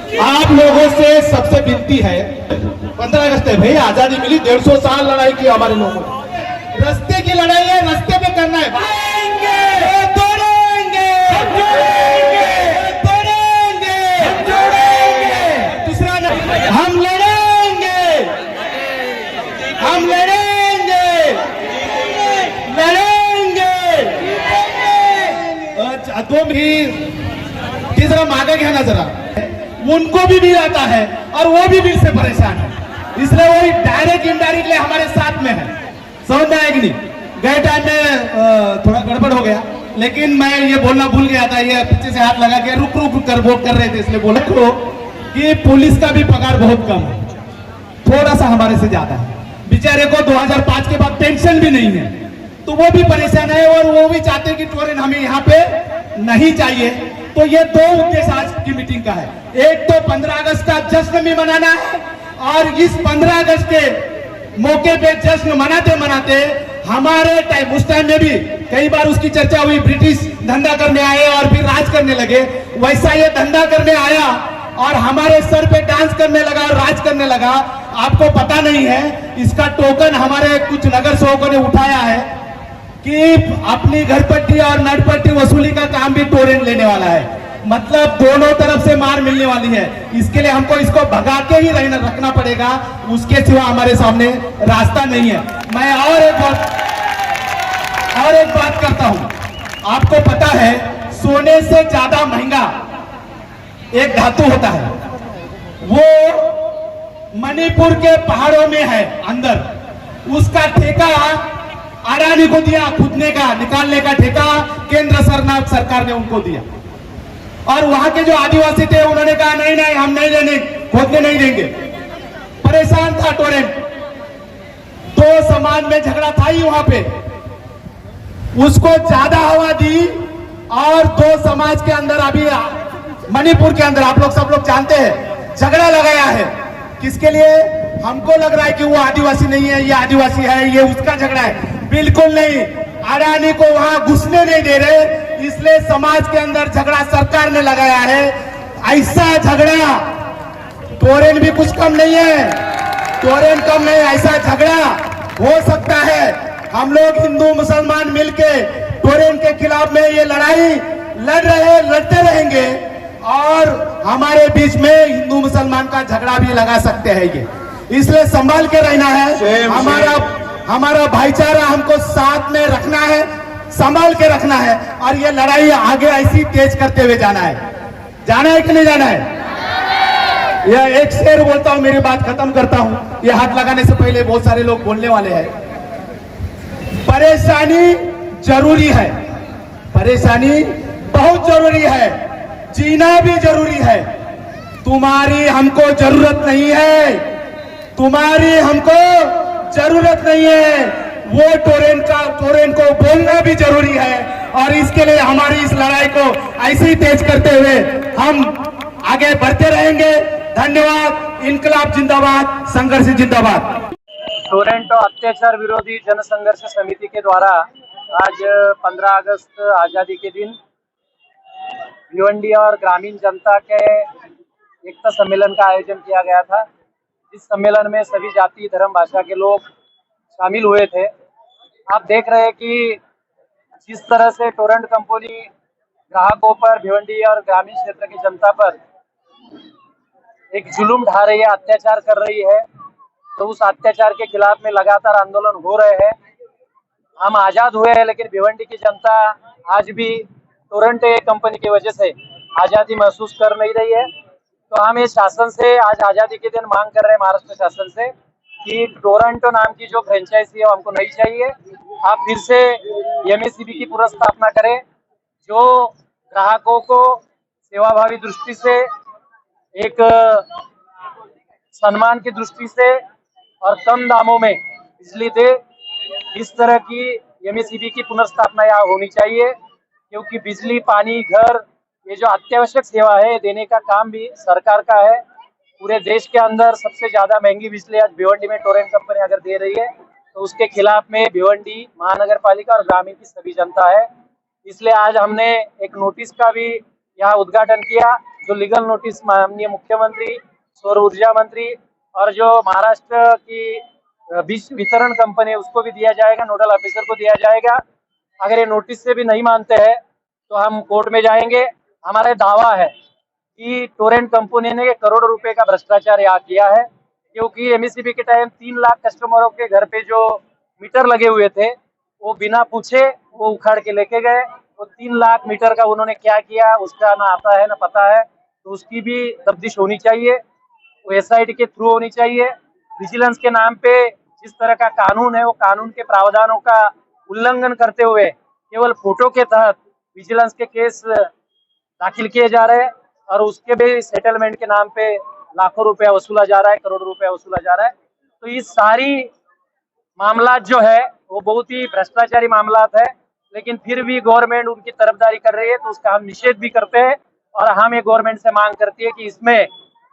आप लोगों से सबसे विनती है, 15 अगस्त है भाई, आजादी मिली, 150 साल लड़ाई की हमारे लोगों ने। रास्ते की लड़ाई है, रास्ते पे करना है। तोड़ेंगे, तोड़ेंगे, दूसरा नहीं, हम लड़ेंगे, हम लड़ेंगे, लड़ेंगे। तुम ही तीसरा मांगे घ्या ना जरा, उनको भी बिल आता है और वो भी बिल से परेशान है, इसलिए वो डायरेक्ट इनडायरेक्टली हमारे साथ में है। समझ में आएगी नहीं? गए टाइम में थोड़ा गड़बड़ हो गया, लेकिन मैं ये बोलना भूल गया था, ये पीछे से हाथ लगा के रुक रुक कर वोट कर रहे थे, इसलिए बोला कि पुलिस का भी पगार बहुत कम है, थोड़ा सा हमारे से ज्यादा है। बेचारे को 2005 के बाद पेंशन भी नहीं है, तो वो भी परेशान है और वो भी चाहते हैं कि टोरेंट हमें यहाँ पे नहीं चाहिए। तो ये दो उद्देश्य आज की मीटिंग का है, एक तो 15 अगस्त का जश्न भी मनाना है, और इस 15 अगस्त के मौके पे जश्न मनाते मनाते हमारे टाइम, उस टाइम में भी कई बार उसकी चर्चा हुई, ब्रिटिश धंधा करने आए और फिर राज करने लगे, वैसा ये धंधा करने आया और हमारे सर पे डांस करने लगा और राज करने लगा। आपको पता नहीं है, इसका टोकन हमारे कुछ नगर सेवकों ने उठाया है कि अपनी घरपट्टी और नटपट्टी वसूली का काम भी टोरेंट लेने वाला है, मतलब दोनों तरफ से मार मिलने वाली है। इसके लिए हमको इसको भगा के ही रखना पड़ेगा, उसके सिवा हमारे सामने रास्ता नहीं है। मैं और एक बात करता हूं, आपको पता है सोने से ज्यादा महंगा एक धातु होता है, वो मणिपुर के पहाड़ों में है अंदर, उसका ठेका अडानी को दिया, खुदने का निकालने का ठेका केंद्र सरकार ने उनको दिया, और वहां के जो आदिवासी थे उन्होंने कहा नहीं नहीं हम नहीं लेने, खोदने नहीं देंगे। परेशान था टोरेंट, दो समाज में झगड़ा था ही वहां पे, उसको ज्यादा हवा दी और दो समाज के अंदर अभी मणिपुर के अंदर आप लोग सब लोग जानते हैं झगड़ा लगाया है। किसके लिए? हमको लग रहा है कि वो आदिवासी नहीं है, ये आदिवासी है, ये उसका झगड़ा है, बिल्कुल नहीं। अडानी को वहां घुसने नहीं दे रहे, इसलिए समाज के अंदर झगड़ा सरकार ने लगाया है। ऐसा झगड़ा टोरेंट भी कुछ कम नहीं है, टोरेंट कम नहीं, ऐसा झगड़ा हो सकता है। हम लोग हिंदू मुसलमान मिलके टोरेंट के खिलाफ में ये लड़ाई लड़ते रहेंगे, और हमारे बीच में हिंदू मुसलमान का झगड़ा भी लगा सकते हैं ये, इसलिए संभाल के रहना है। हमारा भाईचारा हमको साथ में रखना है, संभाल के रखना है, और ये लड़ाई आगे ऐसी तेज करते हुए जाना है कि नहीं जाना है? यह एक शेर बोलता हूं, मेरी बात खत्म करता हूं। ये हाथ लगाने से पहले बहुत सारे लोग बोलने वाले हैं। परेशानी जरूरी है, परेशानी बहुत जरूरी है, जीना भी जरूरी है। तुम्हारी हमको जरूरत नहीं है, तुम्हारी हमको जरूरत नहीं है। वो टोरेंट को बोलना भी जरूरी है, और इसके लिए हमारी इस लड़ाई को ऐसे ही तेज करते हुए हम आगे बढ़ते रहेंगे। धन्यवाद। इनकलाब जिंदाबाद, संघर्ष जिंदाबाद। टोरेंट अत्याचार विरोधी जनसंघर्ष समिति के द्वारा आज 15 अगस्त आज़ादी के दिन भिवंडी और ग्रामीण जनता के एकता सम्मेलन का आयोजन किया गया था। इस सम्मेलन में सभी जाति धर्म भाषा के लोग शामिल हुए थे। आप देख रहे हैं कि जिस तरह से टोरेंट कंपनी ग्राहकों पर, भिवंडी और ग्रामीण क्षेत्र की जनता पर एक जुल्म ढा रही है, अत्याचार कर रही है, तो उस अत्याचार के खिलाफ में लगातार आंदोलन हो रहे हैं। हम आजाद हुए हैं, लेकिन भिवंडी की जनता आज भी टोरेंट कंपनी की वजह से आजादी महसूस कर नहीं रही है। तो हम इस शासन से आज आजादी के दिन मांग कर रहे हैं, महाराष्ट्र शासन से, कि टोरेंट नाम की जो फ्रेंचाइजी है हमको नहीं चाहिए। आप फिर से एमएससीबी की पुनर्स्थापना करें, जो ग्राहकों को सेवाभावी दृष्टि से, एक सम्मान की दृष्टि से और कम दामों में बिजली दे। इस तरह की एमएससीबी की पुनर्स्थापना यहाँ होनी चाहिए, क्योंकि बिजली, पानी, घर, ये जो अत्यावश्यक सेवा है देने का काम भी सरकार का है। पूरे देश के अंदर सबसे ज्यादा महंगी बिजली आज भिवंडी में टोरेंट कंपनी अगर दे रही है, तो उसके खिलाफ में भिवंडी महानगर पालिका और ग्रामीण की सभी जनता है। इसलिए आज हमने एक नोटिस का भी यहाँ उद्घाटन किया। जो लीगल नोटिस माननीय मुख्यमंत्री, सौर ऊर्जा मंत्री और जो महाराष्ट्र की बीज वितरण कंपनी है उसको भी दिया जाएगा, नोडल ऑफिसर को दिया जाएगा। अगर ये नोटिस से भी नहीं मानते हैं तो हम कोर्ट में जाएंगे। हमारा दावा है कि टोरेंट कंपनी ने करोड़ों रुपए का भ्रष्टाचार यहाँ किया है, क्योंकि एमएससीबी के टाइम 3 लाख कस्टमरों के घर पे जो मीटर लगे हुए थे वो बिना पूछे वो उखाड़ के लेके गए। वो 3 लाख मीटर का उन्होंने क्या किया उसका ना आता है ना पता है, तो उसकी भी तफ्तीश होनी चाहिए। वो एसआईटी के थ्रू होनी चाहिए। विजिलेंस के नाम पे जिस तरह का कानून है वो कानून के प्रावधानों का उल्लंघन करते हुए केवल फोटो के तहत विजिलेंस के केस दाखिल किए जा रहे हैं और उसके भी सेटलमेंट के नाम पे लाखों रुपया वसूला जा रहा है, करोड़ों रुपया वसूला जा रहा है। तो ये सारी मामला जो है वो बहुत ही भ्रष्टाचारी मामलात है, लेकिन फिर भी गवर्नमेंट उनकी तरफदारी कर रही है, तो उसका हम निषेध भी करते हैं। और हम ये गवर्नमेंट से मांग करती है कि इसमें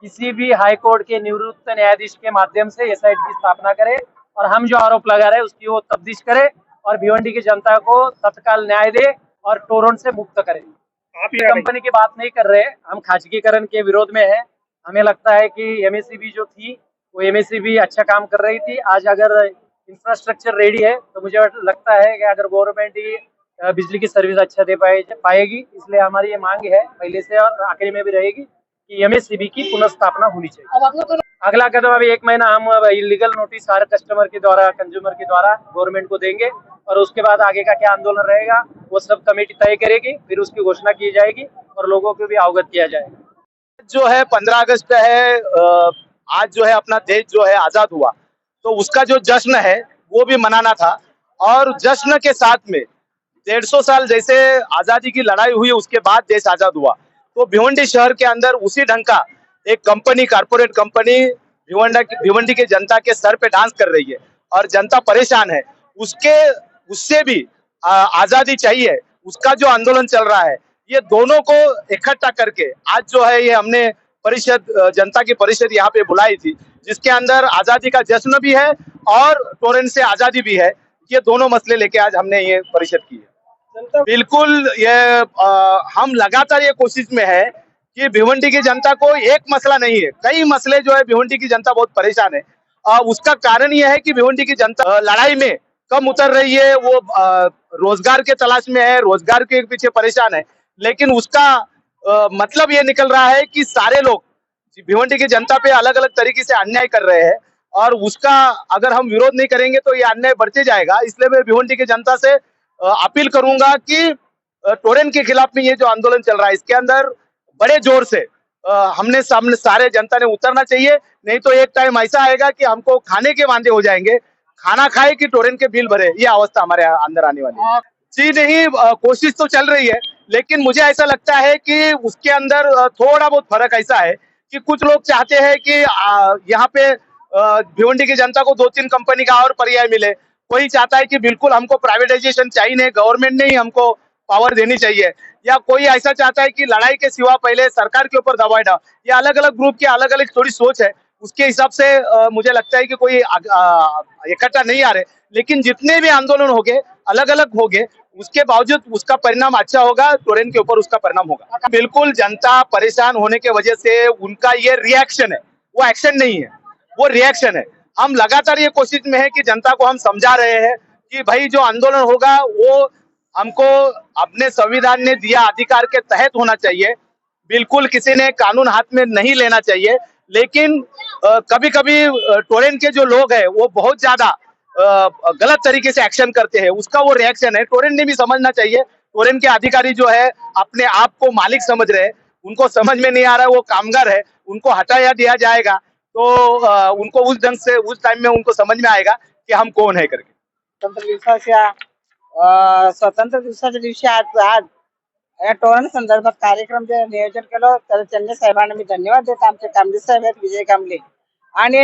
किसी भी हाई कोर्ट के निवृत्त न्यायाधीश के माध्यम से एसआईटी की स्थापना करे और हम जो आरोप लगा रहे हैं उसकी वो तफ्तीश करे और भिवंडी की जनता को तत्काल न्याय दे और टोरेंट से मुक्त करे। आप ये कंपनी की बात नहीं कर रहे, हम खाजगीकरण के विरोध में है। हमें लगता है कि एमएससीबी जो थी वो एमएससीबी अच्छा काम कर रही थी। आज अगर इंफ्रास्ट्रक्चर रेडी है तो मुझे लगता है कि अगर गवर्नमेंट ही बिजली की सर्विस अच्छा दे पाएगी। इसलिए हमारी ये मांग है पहले से और आखिरी में भी रहेगी कि एमएससीबी की पुनर्स्थापना होनी चाहिए। अगला कदम अभी 1 महीना हम इलीगल नोटिस हर कस्टमर के द्वारा, कंज्यूमर के द्वारा गवर्नमेंट को देंगे और उसके बाद आगे का क्या आंदोलन रहेगा वो सब कमेटी तय करेगी, फिर उसकी घोषणा की जाएगी और लोगों को भी अवगत किया जाएगा। जो है 15 अगस्त है, आज जो है अपना देश जो है आजाद हुआ, तो उसका जो जश्न है वो भी मनाना था। और जश्न के साथ में 150 साल जैसे आजादी की लड़ाई हुई उसके बाद देश आजाद हुआ, तो भिवंडी शहर के अंदर उसी ढंग का एक कंपनी, कारपोरेट कंपनी भिवंडी के जनता के सर पे डांस कर रही है और जनता परेशान है। उससे भी आजादी चाहिए, उसका जो आंदोलन चल रहा है, ये दोनों को इकट्ठा करके आज जो है ये हमने परिषद, जनता की परिषद यहाँ पे बुलाई थी, जिसके अंदर आजादी का जश्न भी है और टोरेंट से आजादी भी है। ये दोनों मसले लेके आज हमने ये परिषद की है। बिल्कुल ये हम लगातार ये कोशिश में है कि भिवंडी की जनता को एक मसला नहीं है, कई मसले जो है भिवंडी की जनता बहुत परेशान है। उसका कारण यह है कि भिवंडी की जनता लड़ाई में कम उतर रही है, वो रोजगार के तलाश में है, रोजगार के पीछे परेशान है। लेकिन उसका मतलब ये निकल रहा है कि सारे लोग भिवंडी की जनता पे अलग अलग तरीके से अन्याय कर रहे हैं और उसका अगर हम विरोध नहीं करेंगे तो ये अन्याय बढ़ते जाएगा। इसलिए मैं भिवंडी की जनता से अपील करूंगा कि टोरेंट के खिलाफ में ये जो आंदोलन चल रहा है इसके अंदर बड़े जोर से हमने सामने सारे जनता ने उतरना चाहिए। नहीं तो एक टाइम ऐसा आएगा कि हमको खाने के वांदे हो जाएंगे, खाना खाए कि टोरेंट के बिल भरे, ये अवस्था हमारे अंदर आने वाली है। जी नहीं, कोशिश तो चल रही है, लेकिन मुझे ऐसा लगता है कि उसके अंदर थोड़ा बहुत फर्क ऐसा है कि कुछ लोग चाहते हैं कि यहाँ पे भिवंडी की जनता को 2-3 कंपनी का और पर्याय मिले। कोई चाहता है कि बिल्कुल हमको प्राइवेटाइजेशन चाहिए नहीं, गवर्नमेंट ने ही हमको पावर देनी चाहिए। या कोई ऐसा चाहता है कि लड़ाई के सिवा पहले सरकार के ऊपर दबाव डाल। ये अलग अलग ग्रुप की अलग अलग थोड़ी सोच है, उसके हिसाब से मुझे लगता है कि कोई इकट्ठा नहीं आ रहे। लेकिन जितने भी आंदोलन हो गए अलग अलग हो गए, उसके बावजूद उसका परिणाम अच्छा होगा, टोरेंट के ऊपर उसका परिणाम होगा। बिल्कुल जनता परेशान होने के वजह से उनका ये रिएक्शन है, वो एक्शन नहीं है, वो रिएक्शन है। हम लगातार ये कोशिश में है कि जनता को हम समझा रहे हैं कि भाई जो आंदोलन होगा वो हमको अपने संविधान ने दिया अधिकार के तहत होना चाहिए। बिल्कुल किसी ने कानून हाथ में नहीं लेना चाहिए। लेकिन कभी कभी टोरेंट के जो लोग हैं वो बहुत ज्यादा गलत तरीके से एक्शन करते हैं, उसका वो रिएक्शन है। टोरेंट ने भी समझना चाहिए। टोरेंट के अधिकारी जो है अपने आप को मालिक समझ रहे हैं, उनको समझ में नहीं आ रहा है वो कामगार है, उनको हटाया दिया जाएगा तो उनको उस ढंग से उस टाइम में उनको समझ में आएगा कि हम कौन है करके। स्वतंत्र दिवसाच्या दिवशी आज या टोरेंट संदर्भात कार्यक्रम जे नियोजन केलं तर चंदे साहेबांना मी धन्यवाद देतो। आमचे कांबळे साहेब आहेत, विजय कांबळे, आणि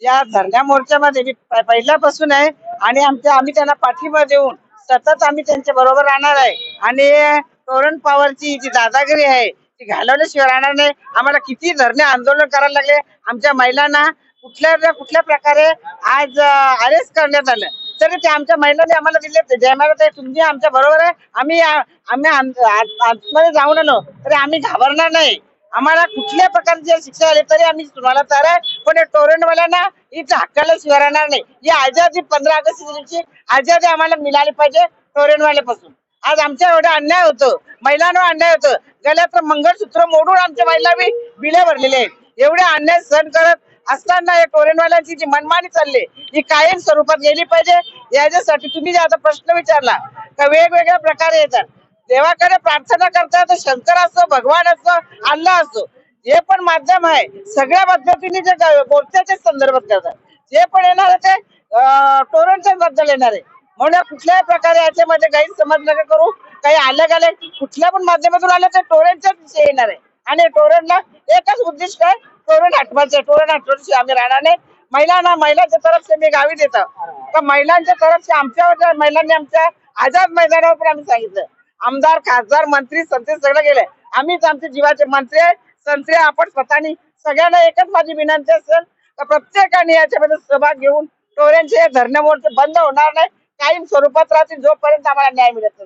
या धरण्या मोर्चामध्ये मी पहिल्यापासून आहे आणि आम्ही त्यांना पाठिंबा देऊन सतत आम्ही त्यांच्या बरोबर राहणार आहे। आणि टोरेंट पॉवरची जी दादागिरी आहे ती घालवल्याशिवाय राहणार नाही। आम्हाला किती धरणे आंदोलन करायला लागले, आमच्या महिलांना कुठल्या प्रकारे आज अरेस्ट करण्यात आलं, तरी ते आमच्या महिलांनी आम्हाला दिले. जयमाला ते तुम्ही आमच्या बरोबर आहे, आम्ही आतमध्ये जाऊन आलो तरी आम्ही घाबरणार नाही. आम्हाला कुठल्या प्रकारची शिक्षा आली तरी आम्ही तुम्हाला तयार आहे. पण टोरेंटवाल्यांना इथं हक्काला स्वीकारणार नाही. ही आझादी 15 ऑगस्ट दिवशी आझादी आम्हाला मिळाली पाहिजे टोरेंटवाल्यापासून. आज आमच्या एवढा अन्याय होतो, महिलांवर अन्याय होतं. गळ्यात मंगळसूत्र मोडून आमच्या महिला बी बिले भरलेले आहेत. एवढे अन्याय सहन करत असताना या टोरेंटवाल्यांची जी मनमानी चालली ही कायम स्वरूपात गेली पाहिजे. याच्यासाठी तुम्ही जे आता प्रश्न विचारला का वेगवेगळ्या प्रकारे येतात, देवाकडे प्रार्थना करतात, शंकर असो, भगवान असो, अल्लाह असो, जे पण माध्यम आहे सगळ्या पद्धतीने जे मोर्चाच्या संदर्भात करतात, जे पण येणार आहे ते टोरेंटच्या बद्दल येणार आहे. म्हणून कुठल्याही प्रकारे याच्यामध्ये गैरसमज नका करू. काही अलग अलग कुठल्या पण माध्यमातून आलं तर टोरेंटच्याच विषय येणार आहे. आणि टोरेंटला एकच उद्दिष्ट आहे, टोरेंट हटवायचं. टोरेंट हटवण्याची आम्ही राहणार नाही. महिलांच्या तरफ से मी गावी देतो तर महिलांच्या तरफ से आमच्या महिलांनी आमच्या आझाद मैदानावर पण आम्ही सांगितलं, आमदार, खासदार, मंत्री, संत्री सगळं गेले. आम्हीच आमचे जीवाचे मंत्री आहे, संत्री आपण स्वतःनी. सगळ्यांना एकच माझी विनंती असेल तर प्रत्येकाने याच्यामध्ये सहभाग घेऊन टोरेंटचे धरणे मोर्चे बंद होणार नाही, कायम स्वरूपात राहतील जोपर्यंत आम्हाला न्याय मिळत नाही.